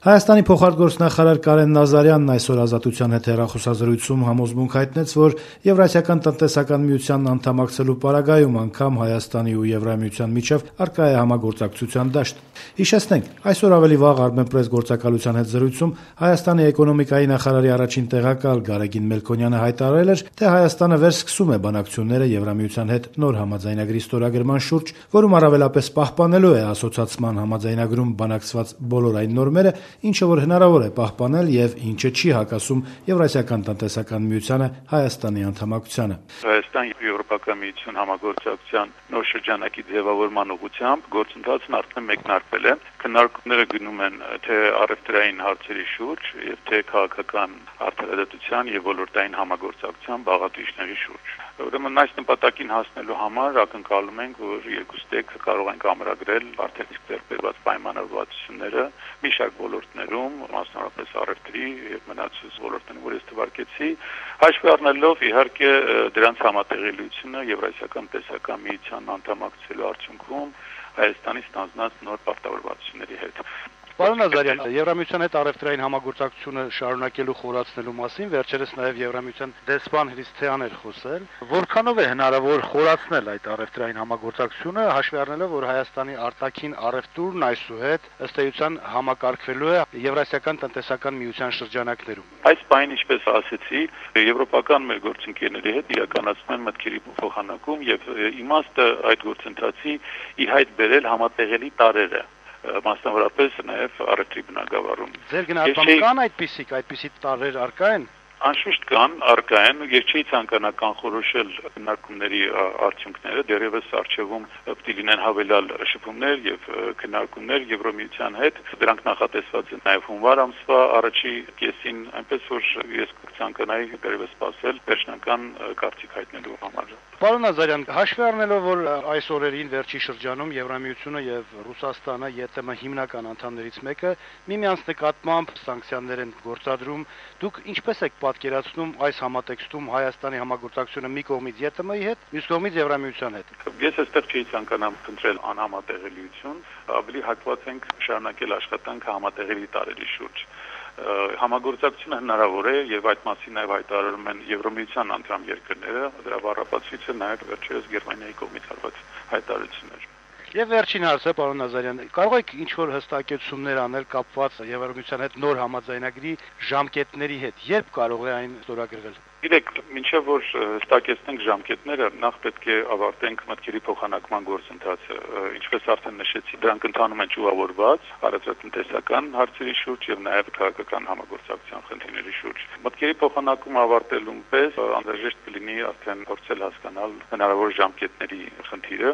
Հայաստանի փոխարտգործնախարար Կարեն Նազարյանն այսօր Ազատության հետ հեռախոսազրույցում համոզմունք հայտնեց, որ Եվրասիական տնտեսական միությանն անդամակցելու պարագայում անգամ Հայաստանի ու Եվրամիության միջև առկա է համագործակցության դաշտ։ Հիշեցնենք, այսօր ավելի վաղ Armenpress գործակալության հետ զրույցում Հայաստանի էկոնոմիկայի նախարարի առաջին տեղակալ Գարեգին Մելքոնյանը հայտարարել էր, թե Հայաստանը վերսկսում է բանակցությունները Եվրամիության հետ նոր համաձայնագրի ստորագրման շուրջ, որում առավելապես պահպանելու է ասոցացման համաձայնագրում բանակցված բոլոր այն նորմերը, ինչը որ հնարավոր է պահպանել եւ ինչը չի հակասում Եվրասիական տնտեսական միությանը Հայաստանի անդամակցությանը։ Հայաստան եւ Եվրոպական միություն համագործակցության նոր շրջանակի ձևավորման ուղղությամբ գործընթացն արդեն մեկնարկվել է։ Քննարկումները գնում են թե առևտրային հարցերի շուրջ եւ թե քաղաքական արդարադատության եւ ոլորտային համագործակցության բաղադրիչների շուրջ։ Ուրեմն այս նպատակին հասնելու համար ակնկալում ենք, որ երկուստեք կարող ենք ամրագրել արդեն իսկ ձեռքբերված պայմանավորվածությունները մի շարք ոլորտներում, մասնավորապես առևտրի եւ մնացած ոլորտներում, որ ես թվարկեցի, հաշվի առնելով իհարկե դրանց համատեղելիությունը Եվրասիական տնտեսական միության անդամակցելու արդյունքում Հայաստանի ստանձնած նոր պարտավորվածությունների հետ։ Պարոն Նազարյան, Եվրամիության հետ առևտրային համագործակցությունը շարունակելու խորացնելու մասին վերջերս նաև Եվրամիության դեսպան Հրիսթիան էր խոսել, որքանով է հնարավոր խորացնել այդ առևտրային համագործակցությունը, հաշվի առնելով, որ Հայաստանի արտաքին առևտուրն այսուհետ ըստ էության համակարգվելու է Եվրասիական տնտեսական միության շրջանակներում։ Այս բանը, ինչպես ասեցի, եվրոպական մեր գործընկերների հետ իրականացնում են մտքերի փոխանակում եւ իմաստը այդ գործընթացի ի հայտ բերել համատեղելի տարրերը, մասնավորապես նաև առևտրի բնագավառում։ Ձեր գնահատմամբ կան այդպիսի տարրեր առկա են։ Անշուշտ կան, առկա են, ես չի ցանկանա կանխորոշել քննարկումների արդյունքները, դեռևս արժևում պետք լինեն հավելյալ շփումներ եւ քննարկումներ Եվրոմիության հետ, դրանք նախատեսված են նաեւ հունվար ամսվա առաջի կեսին, այնպես որ ես կցանկանայի դեռևս սպասել վերջնական կարծիք հայտնելու համար։ Պարոն Նազարյան, հաշվի առնելով, որ այս օրերին վերջի շրջանում Եվրամիությունը եւ Ռուսաստանը ԵՏՄ հիմնական անդամներից մեկը միմյանց նկատմամբ սանկցիաներ են գործադրում, դուք ինչպես եք պատկերացնում այս համատեքստում Հայաստանի համագործակցությունը մի կողմից ԵՏՄ-ի հետ, մյուս կողմից Եվրամիության հետ։ Ես այստեղ չի ցանկանամ խնդրել անհամատեղելիություն, ավելի հակված ենք շարունակել աշխատանքը համատեղելի տարերի շուրջ։ Համագործակցությունը հնարավոր է եւ այդ մասին նաեւ հայտարարում են Եվրոմիության անդամ երկրները, դրա բառապացույցը նաեւ վերջերս Գերմանիայի կողմից արված հայտարարություններ։ Եվ վերջին հարցը, պարոն Նազարյան, կարող եք ինչ-որ հստակեցումներ անել կապված Եվրամիության հետ նոր համաձայնագրի ժամկետների հետ, երբ կարող է այն ստորագրվել։ Գիտեք, մինչև որ հստակեցնենք ժամկետները, նախ պետք է ավարտենք մտքերի փոխանակման գործընթացը, ինչպես արդեն նշեցի, դրանք ընթանում են ճյուղավորված առևտրատնտեսական հարցերի շուրջ եւ նաեւ քաղաքական համագործակցության խնդիրների շուրջ։ Մտքերի փոխանակումը ավարտելուն պես անհրաժեշտ կլինի արդեն փորձել հասկանալ հնարավոր ժամկետների խնդիրը։